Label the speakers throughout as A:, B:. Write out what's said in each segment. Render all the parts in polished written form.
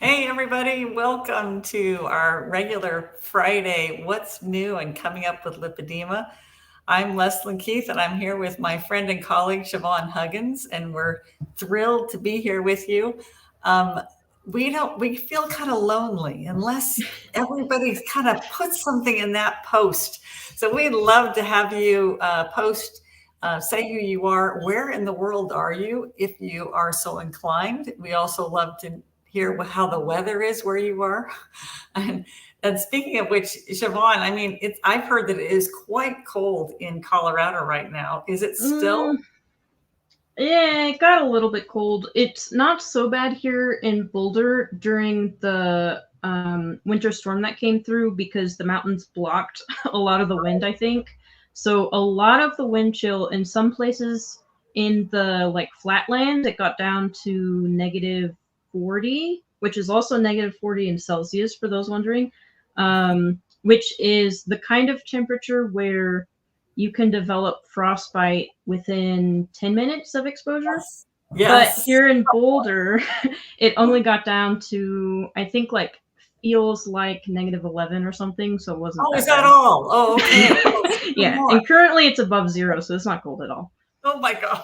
A: Hey, everybody, welcome to our regular Friday What's New and Coming Up with Lipedema. I'm Leslyn Keith, and I'm here with my friend and colleague, Siobhan Huggins, and we're thrilled to be here with you. Um, we feel kind of lonely unless everybody kind of puts something in that post. So we'd love to have you post. Say who you are. Where in the world are you, if you are so inclined? We also love to hear how the weather is where you are. And, and speaking of which, Siobhan, I mean, I've heard that it is quite cold in Colorado right now. Is it still?
B: Yeah, it got a little bit cold. It's not so bad here in Boulder during the winter storm that came through because the mountains blocked a lot of the wind, I think. So a lot of the wind chill in some places in the flatland, it got down to -40, which is also -40 in Celsius for those wondering, which is the kind of temperature where you can develop frostbite within 10 minutes of exposure.
A: Yes.
B: But
A: Yes.
B: here in Boulder, it only got down to, I think, feels like -11 or something, so it wasn't
A: Oh, is
B: that
A: that
B: bad.
A: all? Oh, okay. Oh, even
B: Yeah,
A: more.
B: and currently it's above zero, so it's not cold at all.
A: Oh my gosh.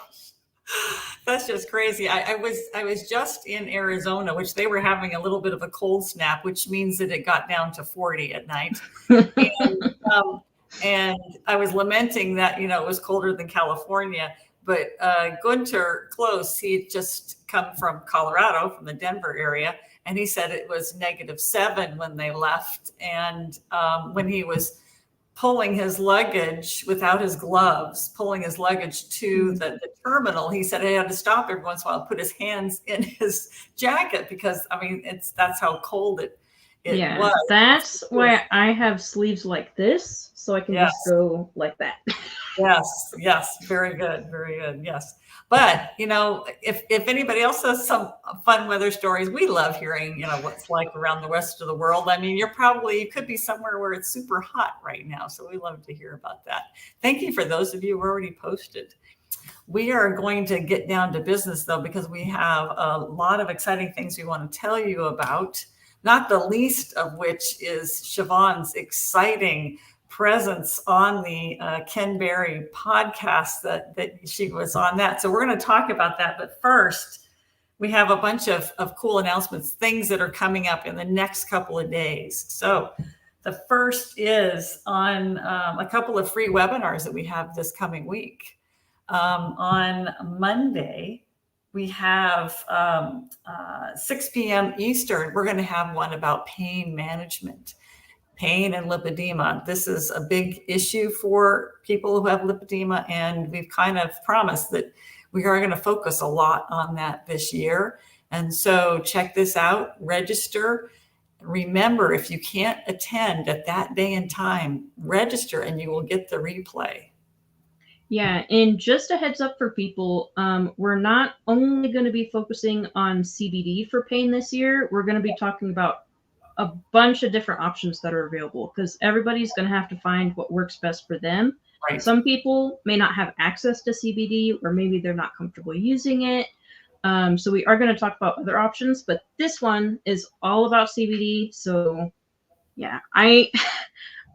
A: That's just crazy. I was just in Arizona, which they were having a little bit of a cold snap, which means that it got down to 40 at night. And and I was lamenting that it was colder than California. But Gunter Close, he had just come from Colorado, from the Denver area, and he said it was -7 when they left. And when he was pulling his luggage without his gloves, pulling his luggage to the terminal, he said he had to stop every once in a while, put his hands in his jacket because I mean that's how cold it
B: Yeah,
A: was.
B: that's why I have sleeves like this, so I can
A: Yes,
B: just go like that.
A: yes, very good, very good. Yes. But if anybody else has some fun weather stories, we love hearing what's like around the rest of the world. I mean, you could be somewhere where it's super hot right now, so we love to hear about that. Thank you for those of you who already posted. We are going to get down to business though, because we have a lot of exciting things we want to tell you about, not the least of which is Siobhan's exciting presence on the Ken Berry podcast that she was on that. So we're going to talk about that. But first, we have a bunch of cool announcements, things that are coming up in the next couple of days. So the first is on a couple of free webinars that we have this coming week. On Monday, we have 6 p.m. Eastern. We're going to have one about pain management, pain and lipedema. This is a big issue for people who have lipedema, and we've kind of promised that we are going to focus a lot on that this year. And so check this out, register. Remember, if you can't attend at that day and time, register and you will get the replay.
B: Yeah, and just a heads up for people, we're not only going to be focusing on CBD for pain this year, we're going to be talking about a bunch of different options that are available because everybody's going to have to find what works best for them.
A: Right.
B: Some people may not have access to CBD, or maybe they're not comfortable using it. So we are going to talk about other options, but this one is all about CBD. So yeah, I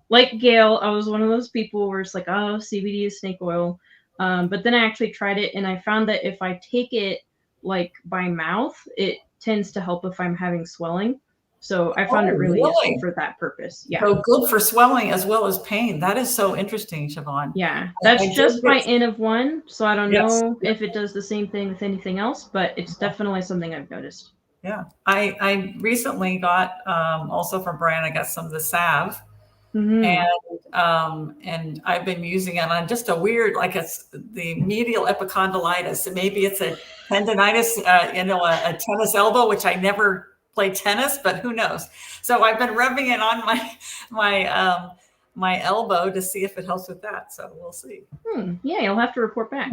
B: like Gail, I was one of those people where it's like, oh, CBD is snake oil. But then I actually tried it, and I found that if I take it by mouth, it tends to help if I'm having swelling. So I found
A: Oh,
B: it really useful
A: really?
B: for that purpose. Yeah.
A: So good for swelling as well as pain. That is so interesting, Siobhan.
B: Yeah.
A: I
B: That's
A: did
B: just my
A: get,
B: N of one. So I don't
A: yes,
B: know if it does the same thing with anything else, but it's definitely something I've noticed.
A: yeah. I recently got also from Brian, I got some of the salve,
B: Mm-hmm.
A: and I've been using it on just a weird, like it's the medial epicondylitis. Maybe it's a tendonitis, a tennis elbow, which I never play tennis, but who knows? So I've been rubbing it on my my elbow to see if it helps with that. So we'll see.
B: Yeah, you'll have to report back.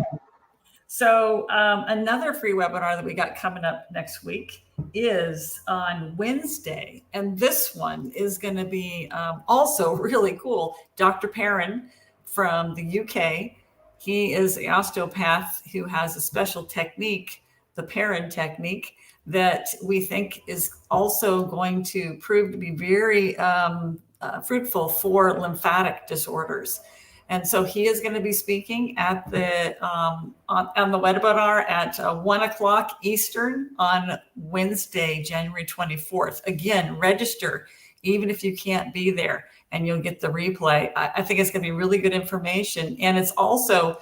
A: So another free webinar that we got coming up next week is on Wednesday. And this one is going to be also really cool. Dr. Perrin from the UK, he is an osteopath who has a special technique the Perrin technique that we think is also going to prove to be very fruitful for lymphatic disorders. And so he is going to be speaking at the on the webinar at 1 o'clock Eastern on Wednesday, January 24th. Again, register even if you can't be there, and you'll get the replay. I think it's going to be really good information, and it's also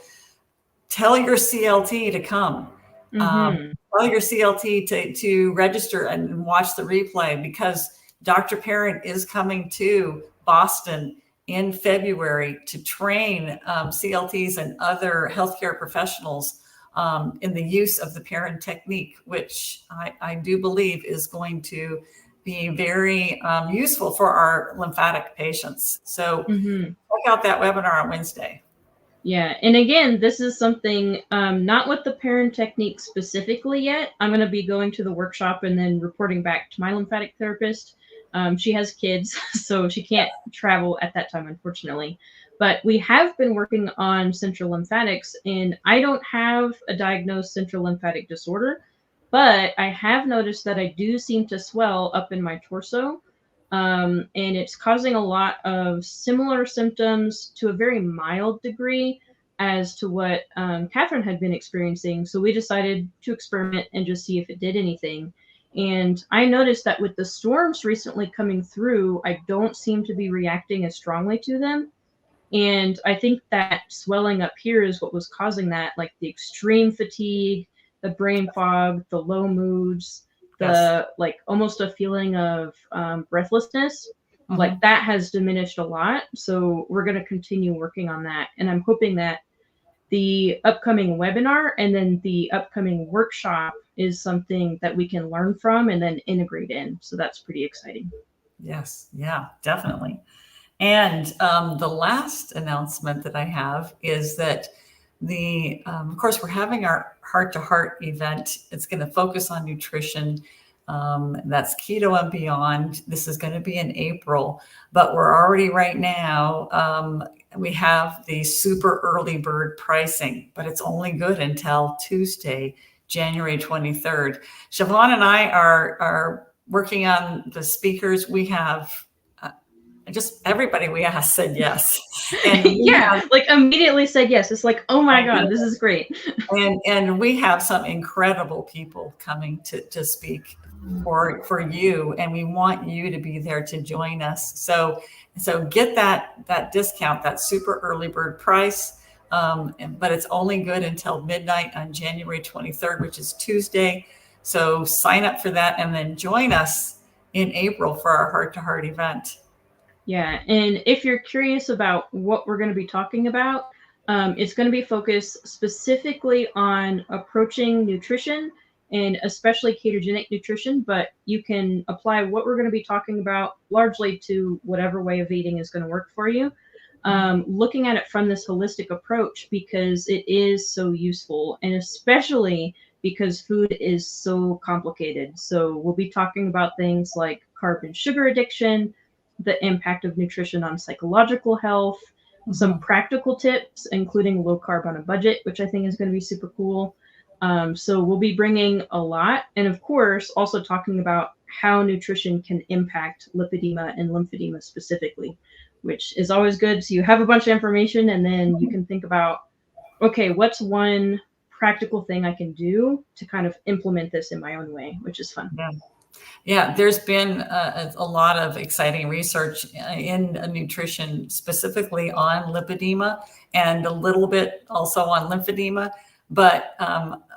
A: tell your CLT to come. Tell your CLT to register and watch the replay, because Dr. Perrin is coming to Boston in February to train CLTs and other healthcare professionals in the use of the Perrin technique, which I do believe is going to be very useful for our lymphatic patients. So check out that webinar on Wednesday.
B: Yeah, and again, this is something not with the Perrin technique specifically yet. I'm going to be going to the workshop and then reporting back to my lymphatic therapist. She has kids, so she can't travel at that time, unfortunately. But we have been working on central lymphatics, and I don't have a diagnosed central lymphatic disorder, but I have noticed that I do seem to swell up in my torso. And it's causing a lot of similar symptoms to a very mild degree as to what Catherine had been experiencing. So we decided to experiment and just see if it did anything. And I noticed that with the storms recently coming through, I don't seem to be reacting as strongly to them. And I think that swelling up here is what was causing that, like the extreme fatigue, the brain fog, the low moods, the like almost a feeling of breathlessness. Like that has diminished a lot. So we're going to continue working on that. And I'm hoping that the upcoming webinar and then the upcoming workshop is something that we can learn from and then integrate in. So that's pretty exciting.
A: Yes. Yeah, definitely. And the last announcement that I have is that of course, we're having our heart-to-heart event. It's going to focus on nutrition. That's keto and beyond. This is going to be in April, but we're already right now, we have the super early bird pricing, but it's only good until Tuesday, January 23rd. Siobhan and I are working on the speakers. We have just everybody we asked said yes. And
B: like immediately said yes. It's like, oh my God, this is great.
A: And we have some incredible people coming to speak for you, and we want you to be there to join us. So get that discount, that super early bird price. But it's only good until midnight on January 23rd, which is Tuesday. So sign up for that and then join us in April for our heart-to-heart event.
B: Yeah, and if you're curious about what we're going to be talking about, it's going to be focused specifically on approaching nutrition and especially ketogenic nutrition, but you can apply what we're going to be talking about largely to whatever way of eating is going to work for you. Looking at it from this holistic approach, because it is so useful, and especially because food is so complicated. So we'll be talking about things like carb and sugar addiction, the impact of nutrition on psychological health, some practical tips, including low carb on a budget, which I think is going to be super cool. So we'll be bringing a lot. And of course, also talking about how nutrition can impact lipedema and lymphedema specifically, which is always good. So you have a bunch of information, and then you can think about, okay, what's one practical thing I can do to kind of implement this in my own way, which is fun.
A: Yeah, there's been a lot of exciting research in nutrition, specifically on lipedema and a little bit also on lymphedema. But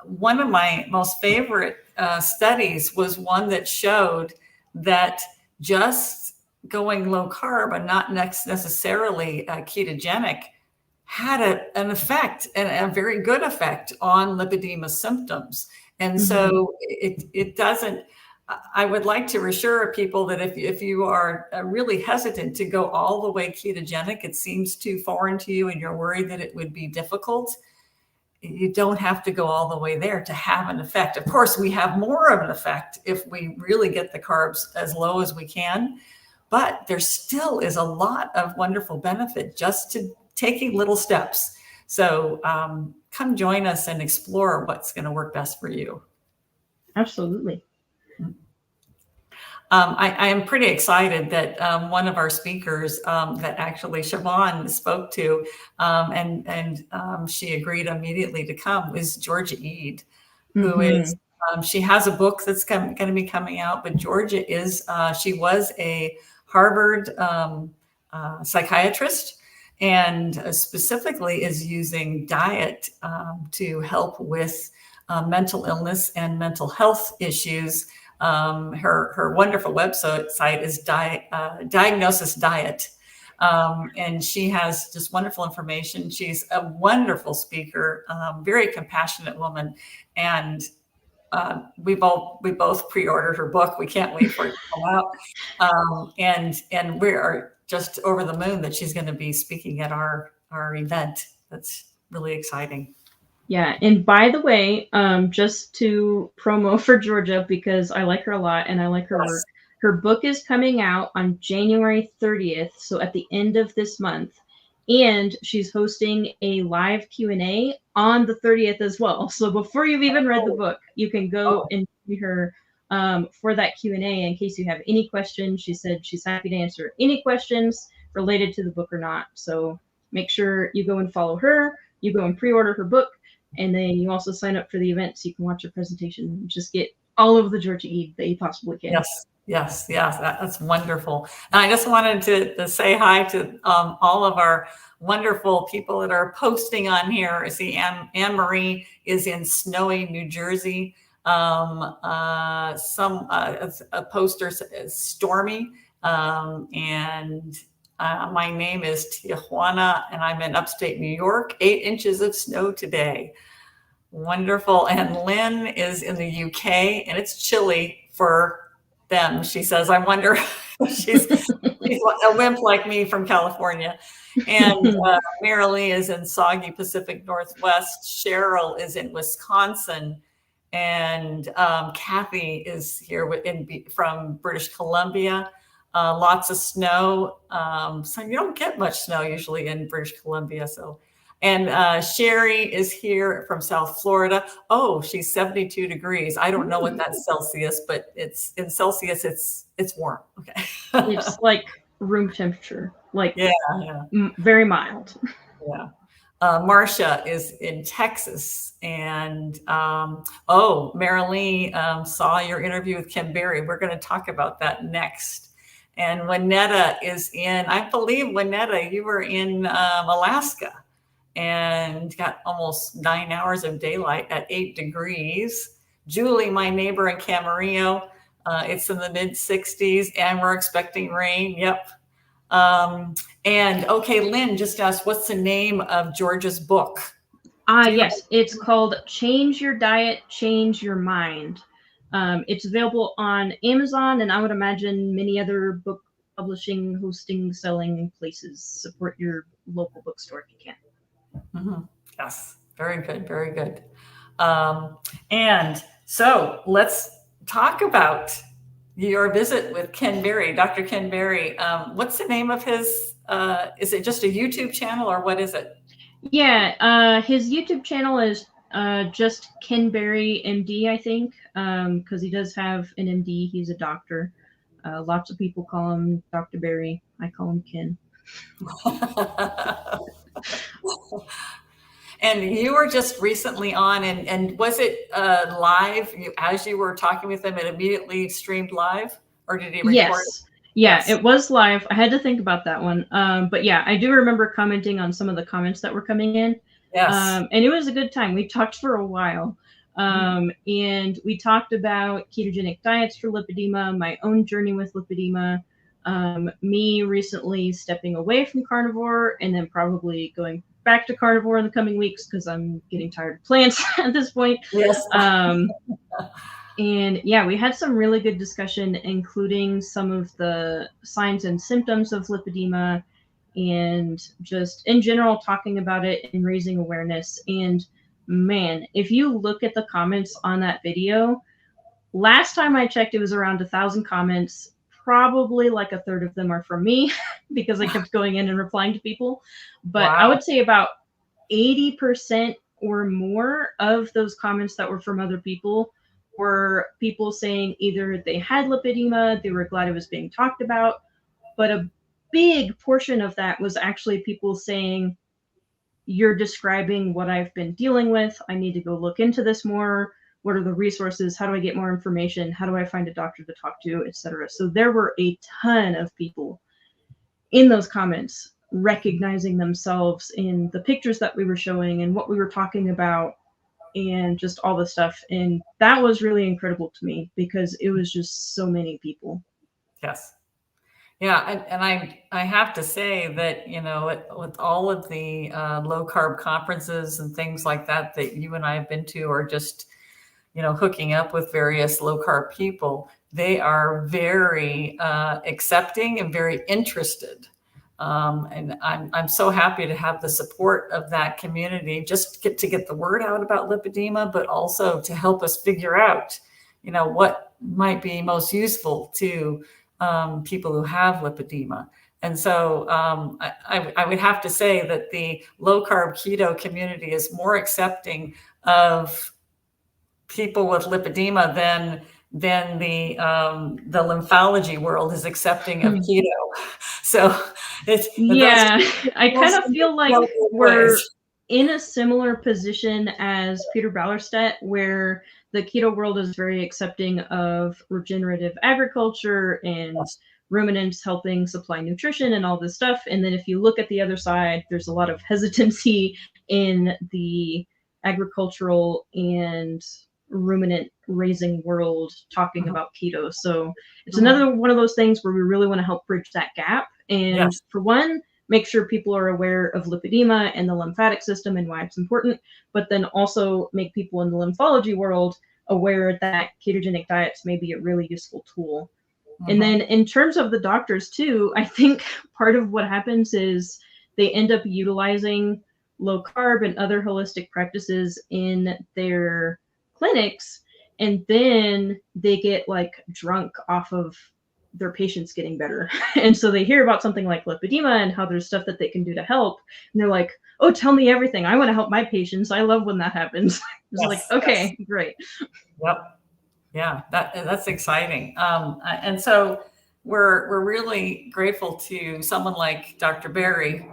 A: one of my most favorite studies was one that showed that just going low carb and not necessarily ketogenic had an effect, and a very good effect on lipedema symptoms. And so it doesn't. I would like to reassure people that if you are really hesitant to go all the way ketogenic, it seems too foreign to you and you're worried that it would be difficult, you don't have to go all the way there to have an effect. Of course, we have more of an effect if we really get the carbs as low as we can, but there still is a lot of wonderful benefit just to taking little steps. So come join us and explore what's going to work best for you.
B: Absolutely.
A: I am pretty excited that one of our speakers that actually Siobhan spoke to, and she agreed immediately to come, was Georgia Ede, who is, she has a book that's going to be coming out, but Georgia is, she was a Harvard psychiatrist, and specifically is using diet to help with mental illness and mental health issues. Her wonderful website is Diagnosis Diet. And she has just wonderful information. She's a wonderful speaker, very compassionate woman. And we both pre-ordered her book. We can't wait for it to come out. And we are just over the moon that she's going to be speaking at our event. That's really exciting.
B: Yeah, and by the way, just to promo for Georgia, because I like her a lot and I like her work. Her book is coming out on January 30th, so at the end of this month, and she's hosting a live Q&A on the 30th as well. So before you've even read the book, you can go and see her for that Q&A in case you have any questions. She said she's happy to answer any questions related to the book or not. So make sure you go and follow her. You go and pre-order her book. And then you also sign up for the event so you can watch a presentation and just get all of the Georgia Ede that you possibly can.
A: Yes. That's wonderful. And I just wanted to say hi to all of our wonderful people that are posting on here. I see Anne Marie is in snowy New Jersey. A poster is stormy. And my name is Tijuana, and I'm in upstate New York. 8 inches of snow today. Wonderful. And Lynn is in the UK, and it's chilly for them. She says, I wonder, she's a wimp like me from California. And Marilee is in soggy Pacific Northwest. Cheryl is in Wisconsin. And Kathy is here from British Columbia. Lots of snow. So you don't get much snow usually in British Columbia. And Sherry is here from South Florida. Oh, she's 72 degrees. I don't know what that's Celsius, but it's in Celsius. It's warm. Okay.
B: It's like room temperature, like very mild.
A: Yeah. Marcia is in Texas, and Marilee saw your interview with Kim Berry. We're going to talk about that next. And Winetta is in, I believe, Winetta, you were in Alaska and got almost 9 hours of daylight at 8 degrees. Julie, my neighbor in Camarillo, it's in the mid 60s and we're expecting rain. Yep. And okay, Lynn just asked, what's the name of Georgia's book?
B: Yes, it's called Change Your Diet, Change Your Mind. It's available on Amazon, and I would imagine many other book publishing, hosting, selling places. Support your local bookstore if you can.
A: Mm-hmm. Yes, very good, very good. And so let's talk about your visit with Ken Berry, Dr. Ken Berry. What's the name of his, is it just a YouTube channel or what is it?
B: Yeah, his YouTube channel is just Ken Berry MD, I think, because he does have an MD. He's a doctor. Lots of people call him Dr. Berry. I call him Ken.
A: And you were just recently on, and was it live? As you were talking with him, it immediately streamed live, or did he record?
B: Yes. Yeah, it was live. I had to think about that one. But yeah, I do remember commenting on some of the comments that were coming in.
A: Yes.
B: And it was a good time. We talked for a while. And we talked about ketogenic diets for lipedema, my own journey with lipedema, me recently stepping away from carnivore and then probably going back to carnivore in the coming weeks because I'm getting tired of plants at this point.
A: Yes.
B: And yeah, we had some really good discussion, including some of the signs and symptoms of lipedema and just in general talking about it and raising awareness. And man, if you look at the comments on that video, last time I checked, it was around 1,000 comments. Probably like a third of them are from me because I kept going in and replying to people. But I would say about 80% or more of those comments that were from other people were people saying either they had lipedema, they were glad it was being talked about, but a big portion of that was actually people saying, you're describing what I've been dealing with. I need to go look into this more. What are the resources? How do I get more information? How do I find a doctor to talk to, etc.? So there were a ton of people in those comments recognizing themselves in the pictures that we were showing and what we were talking about and just all the stuff. And that was really incredible to me because it was just so many people.
A: Yes. Yeah, and I have to say that, you know, with all of the low carb conferences and things like that that you and I have been to, or just, you know, hooking up with various low carb people, they are very accepting and very interested. And I'm so happy to have the support of that community, just to get the word out about lipedema, but also to help us figure out, you know, what might be most useful to people who have lipedema. And so I would have to say that the low carb keto community is more accepting of people with lipedema than the lymphology world is accepting of keto. So
B: yeah, I kind of feel like we're in a similar position as Peter Ballerstedt, where the keto world is very accepting of regenerative agriculture and ruminants helping supply nutrition and all this stuff. And then if you look at the other side, there's a lot of hesitancy in the agricultural and ruminant raising world talking about keto. So it's another one of those things where we really want to help bridge that gap. And for one, make sure people are aware of lipedema and the lymphatic system and why it's important, but then also make people in the lymphology world aware that ketogenic diets may be a really useful tool. And then in terms of the doctors too, I think part of what happens is they end up utilizing low carb and other holistic practices in their clinics, and then they get like drunk off of their patients getting better. And so they hear about something like lipedema and how there's stuff that they can do to help, and they're like, oh, tell me everything. I want to help my patients. I love when that happens. It's like, okay, great.
A: Yep. Yeah, that's exciting. And so we're really grateful to someone like Dr. Barry,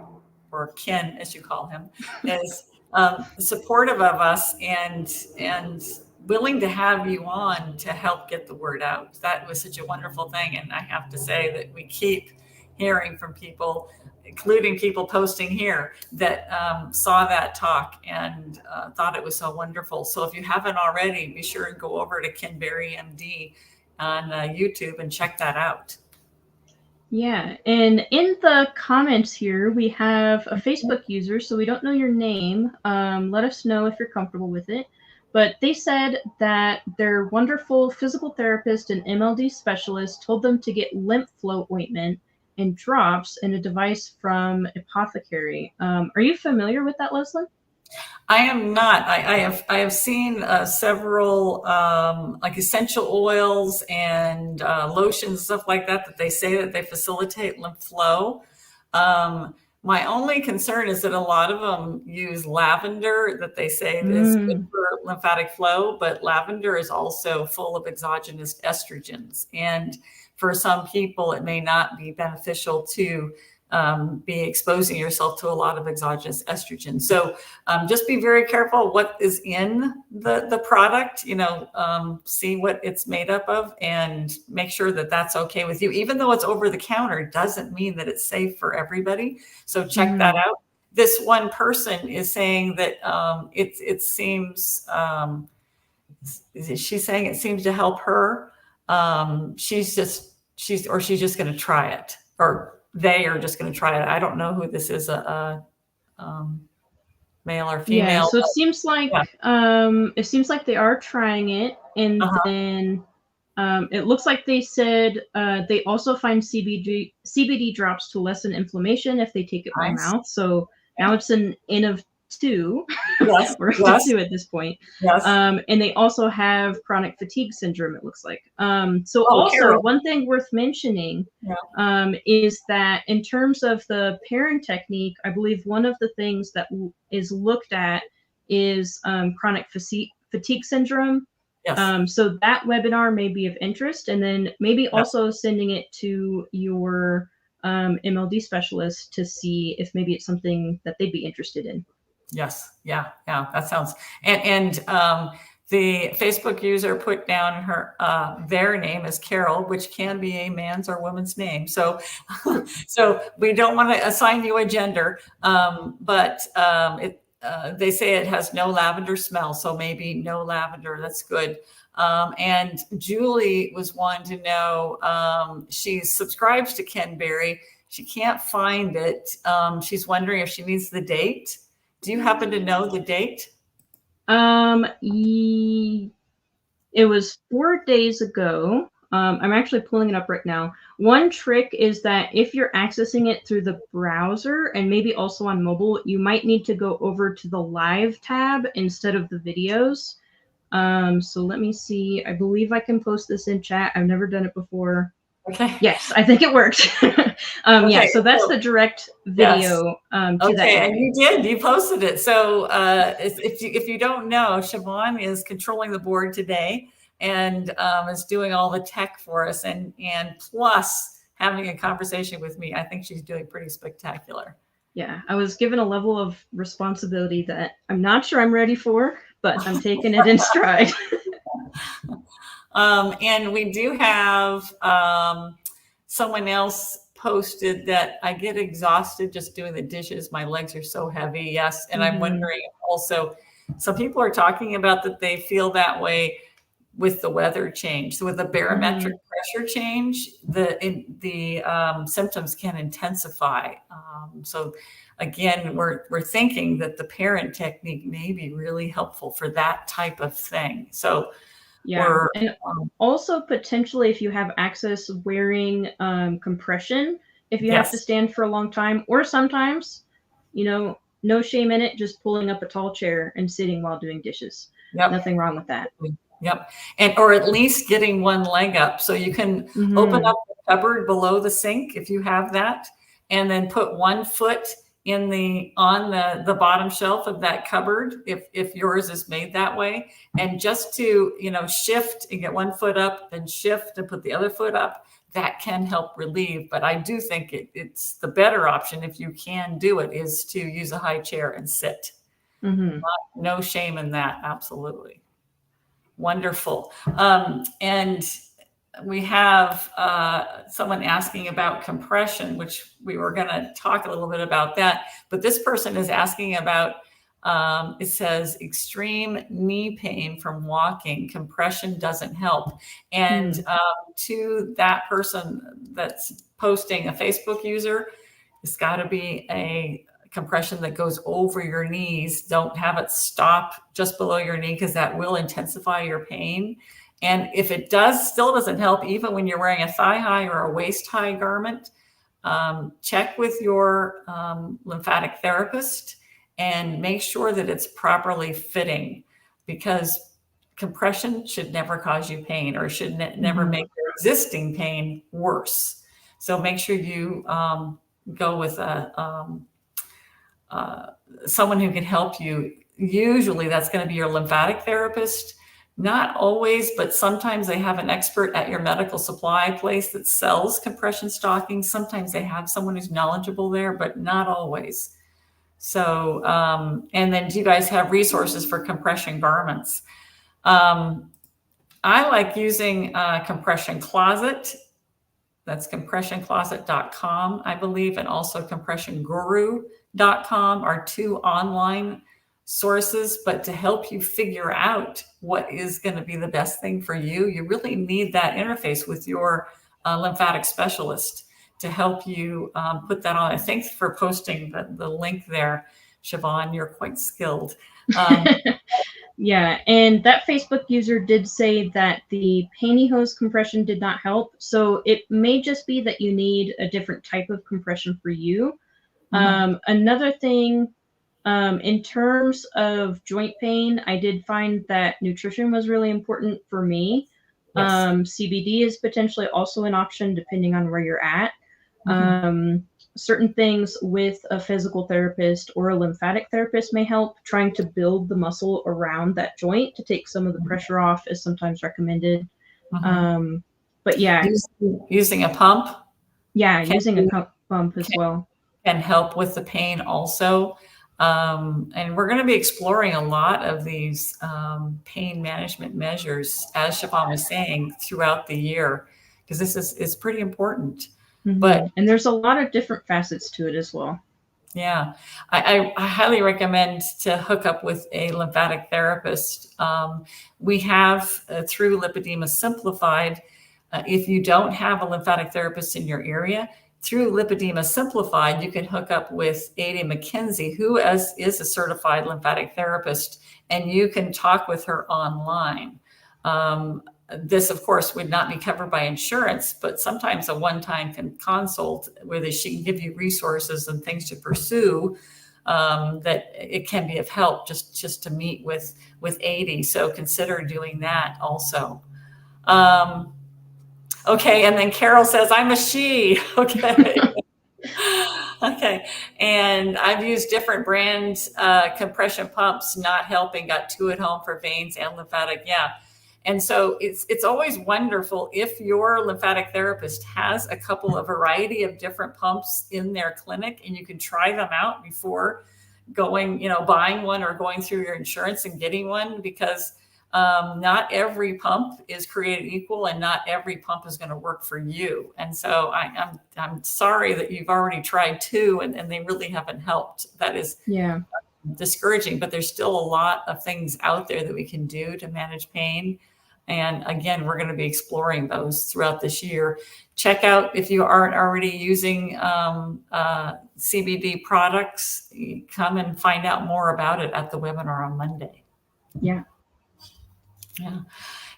A: or Ken, as you call him, is supportive of us and willing to have you on to help get the word out. That was such a wonderful thing. And I have to say that we keep hearing from people, including people posting here, that saw that talk and thought it was so wonderful. So if you haven't already, be sure and go over to Ken Berry MD on YouTube and check that out.
B: Yeah, and in the comments here, we have a Facebook user, so we don't know your name. Let us know if you're comfortable with it. But they said that their wonderful physical therapist and MLD specialist told them to get lymph flow ointment and drops and a device from Apothecary. Are you familiar with that, Leslyn?
A: I am not. I have seen several like essential oils and lotions, stuff like that they say that they facilitate lymph flow. My only concern is that a lot of them use lavender, that they say is good for lymphatic flow, but lavender is also full of exogenous estrogens. And for some people, it may not be beneficial to be exposing yourself to a lot of exogenous estrogen. So just be very careful what is in the product, you know, see what it's made up of and make sure that that's okay with you. Even though it's over the counter, doesn't mean that it's safe for everybody. So check that out. This one person is saying that it seems, she's saying it seems to help her. She's just going to try it, or they are just going to try it. I don't know who this is, a male or female.
B: Yeah, so it seems like they are trying it, and then it looks like they said they also find CBD drops to lessen inflammation if they take it by mouth. So now it's an N of 2.
A: Yes,
B: we're up to 2 at this point.
A: Yes.
B: And they also have chronic fatigue syndrome, it looks like. So one thing worth mentioning is that in terms of the Perrin technique, I believe one of the things that is looked at is chronic fatigue syndrome
A: Yes.
B: So that webinar may be of interest, and then maybe
A: Yep.
B: also sending it to your MLD specialist to see if maybe it's something that they'd be interested in.
A: Yes. Yeah. Yeah. That sounds, and the Facebook user put down her, their name as Carol, which can be a man's or woman's name. So, so we don't want to assign you a gender, but they say it has no lavender smell. So maybe no lavender. That's good. And Julie was wanting to know, she subscribes to Ken Berry. She can't find it. She's wondering if she needs the date. Do you happen to know the date?
B: It was 4 days ago. I'm actually pulling it up right now. One trick is that if you're accessing it through the browser and maybe also on mobile, you might need to go over to the live tab instead of the videos. So let me see. I believe I can post this in chat. I've never done it before.
A: Okay.
B: Yes, I think it worked.
A: Okay,
B: yeah, so that's the direct video to that
A: okay, and
B: video.
A: you did. You posted it. So if you don't know, Siobhan is controlling the board today and is doing all the tech for us, and plus having a conversation with me. I think she's doing pretty spectacular.
B: Yeah, I was given a level of responsibility that I'm not sure I'm ready for, but I'm taking it in stride.
A: And we do have someone else posted that I get exhausted just doing the dishes. My legs are so heavy. Yes. And I'm wondering also, some people are talking about that they feel that way with the weather change. So with the barometric pressure change, the symptoms can intensify. So again, we're thinking that the parent technique may be really helpful for that type of thing. So
B: yeah, and also potentially if you have access, wearing compression if you have to stand for a long time, or sometimes, no shame in it, just pulling up a tall chair and sitting while doing dishes.
A: Yep.
B: Nothing wrong with that.
A: Yep. And or at least getting one leg up. So you can open up the cupboard below the sink if you have that, and then put one foot on the bottom shelf of that cupboard if yours is made that way. And just to, shift and get one foot up and shift and put the other foot up, that can help relieve. But I do think it's the better option, if you can do it, is to use a high chair and sit. No shame in that. Absolutely. Wonderful. And we have someone asking about compression, which we were going to talk a little bit about that. But this person is asking about, it says, extreme knee pain from walking. Compression doesn't help. And to that person that's posting, a Facebook user, it's got to be a compression that goes over your knees. Don't have it stop just below your knee, because that will intensify your pain. And if it still doesn't help, even when you're wearing a thigh high or a waist high garment, check with your lymphatic therapist and make sure that it's properly fitting, because compression should never cause you pain, or should never make your existing pain worse. So make sure you go with someone who can help you. Usually that's going to be your lymphatic therapist. Not always, but sometimes they have an expert at your medical supply place that sells compression stockings. Sometimes they have someone who's knowledgeable there, but not always. So, and then do you guys have resources for compression garments? I like using Compression Closet. That's compressioncloset.com, I believe, and also compressionguru.com are two online sources. But to help you figure out what is going to be the best thing for you, you really need that interface with your lymphatic specialist to help you put that on. Thanks for posting the link there, Siobhan. You're quite skilled.
B: Yeah, and that Facebook user did say that the pantyhose compression did not help. So it may just be that you need a different type of compression for you. Another thing, in terms of joint pain, I did find that nutrition was really important for me. CBD is potentially also an option depending on where you're at. certain things with a physical therapist or a lymphatic therapist may help. Trying to build the muscle around that joint to take some of the pressure off is sometimes recommended. But yeah,
A: using a pump.
B: Yeah, using a pump as well
A: can help with the pain also. And we're going to be exploring a lot of these pain management measures, as Siobhan was saying, throughout the year, because this is pretty important. But
B: and there's a lot of different facets to it as well.
A: Yeah, I highly recommend to hook up with a lymphatic therapist. We have through Lipedema Simplified, if you don't have a lymphatic therapist in your area, through Lipedema Simplified, you can hook up with Ada McKenzie, who is a certified lymphatic therapist, and you can talk with her online. This, of course, would not be covered by insurance, but sometimes a one-time consult where she can give you resources and things to pursue that it can be of help just to meet with Ada. So consider doing that also. Okay, and then Carol says, I'm a she. Okay. Okay, and I've used different brands, compression pumps, not helping, got 2 at home for veins and lymphatic. Yeah. And so it's always wonderful if your lymphatic therapist has a couple of variety of different pumps in their clinic, and you can try them out before going, buying one or going through your insurance and getting one, because not every pump is created equal, and not every pump is going to work for you. And so I'm sorry that you've already tried 2 and they really haven't helped. That is discouraging, but there's still a lot of things out there that we can do to manage pain. And again, we're going to be exploring those throughout this year. Check out, if you aren't already using CBD products, come and find out more about it at the webinar on Monday.
B: Yeah.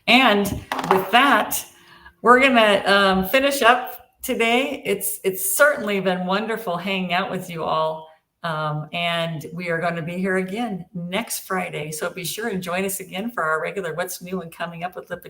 A: And with that, we're going to finish up today. It's certainly been wonderful hanging out with you all. And we are going to be here again next Friday. So be sure and join us again for our regular What's New and Coming Up with Lipedema.